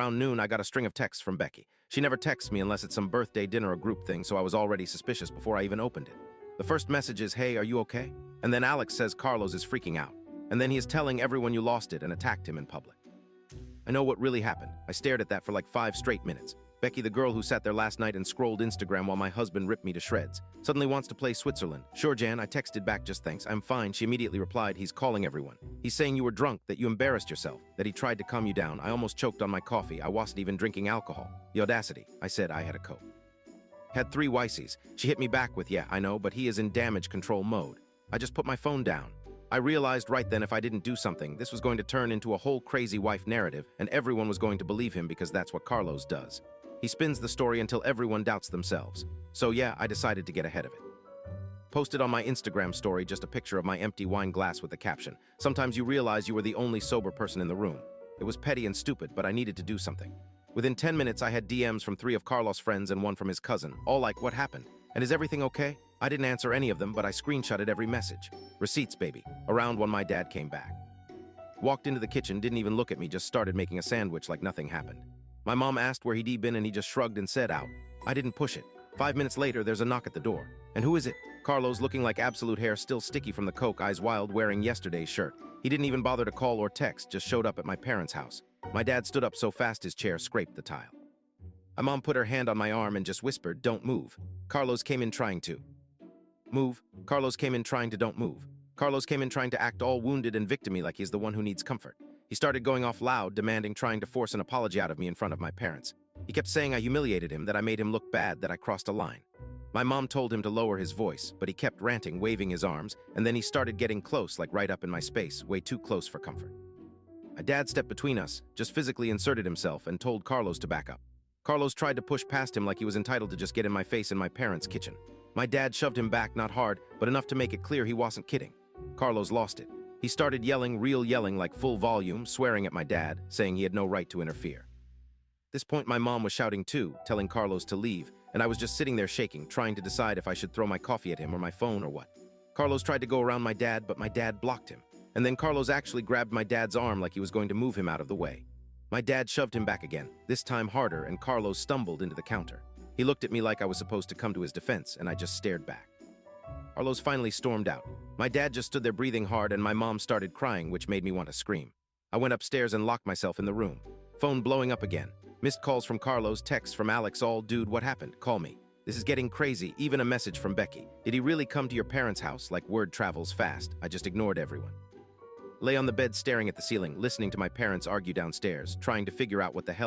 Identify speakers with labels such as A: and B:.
A: Around noon, I got a string of texts from Becky. She never texts me unless it's some birthday dinner or group thing, so I was already suspicious before I even opened it. The first message is, "Hey, are you okay?" And then Alex says Carlos is freaking out. And then he is telling everyone you lost it and attacked him in public. I know what really happened. I stared at that for like 5 straight minutes. Becky, the girl who sat there last night and scrolled Instagram while my husband ripped me to shreds, suddenly wants to play Switzerland. "Sure, Jan," I texted back, "just thanks. I'm fine." She immediately replied, "He's calling everyone. He's saying you were drunk, that you embarrassed yourself, that he tried to calm you down. I almost choked on my coffee. I wasn't even drinking alcohol." The audacity. I said I had a coke. Had 3 Weisies. She hit me back with, "Yeah, I know, but he is in damage control mode." I just put my phone down. I realized right then if I didn't do something, this was going to turn into a whole crazy wife narrative, and everyone was going to believe him because that's what Carlos does. He spins the story until everyone doubts themselves. So yeah, I decided to get ahead of it. Posted on my Instagram story just a picture of my empty wine glass with the caption, "Sometimes you realize you were the only sober person in the room." It was petty and stupid, but I needed to do something. Within 10 minutes, I had DMs from 3 of Carlos' friends and 1 from his cousin, all like, "What happened? And is everything okay?" I didn't answer any of them, but I screenshotted every message. Receipts, baby. Around when my dad came back. Walked into the kitchen, didn't even look at me, just started making a sandwich like nothing happened. My mom asked where he'd been and he just shrugged and said out. I didn't push it. 5 minutes later, there's a knock at the door. And who is it? Carlos, looking like absolute hair still sticky from the coke, eyes wild, wearing yesterday's shirt. He didn't even bother to call or text, just showed up at my parents' house. My dad stood up so fast his chair scraped the tile. My mom put her hand on my arm and just whispered, "Don't move." Carlos came in trying to move. Carlos came in trying to don't move. Carlos came in trying to act all wounded and victim-y like he's the one who needs comfort. He started going off loud, demanding, trying to force an apology out of me in front of my parents. He kept saying I humiliated him, that I made him look bad, that I crossed a line. My mom told him to lower his voice, but he kept ranting, waving his arms, and then he started getting close, like right up in my space, way too close for comfort. My dad stepped between us, just physically inserted himself, and told Carlos to back up. Carlos tried to push past him like he was entitled to just get in my face in my parents' kitchen. My dad shoved him back, not hard, but enough to make it clear he wasn't kidding. Carlos lost it. He started yelling, real yelling, like full volume, swearing at my dad, saying he had no right to interfere. At this point, my mom was shouting too, telling Carlos to leave, and I was just sitting there shaking, trying to decide if I should throw my coffee at him or my phone or what. Carlos tried to go around my dad, but my dad blocked him. And then Carlos actually grabbed my dad's arm like he was going to move him out of the way. My dad shoved him back again, this time harder, and Carlos stumbled into the counter. He looked at me like I was supposed to come to his defense, and I just stared back. Carlos finally stormed out. My dad just stood there breathing hard, and my mom started crying, which made me want to scream. I went upstairs and locked myself in the room. Phone blowing up again. Missed calls from Carlos, texts from Alex, all, "Dude, what happened? Call me. This is getting crazy." Even a message from Becky. "Did he really come to your parents' house?" Like word travels fast. I just ignored everyone. Lay on the bed staring at the ceiling, listening to my parents argue downstairs, trying to figure out what the hell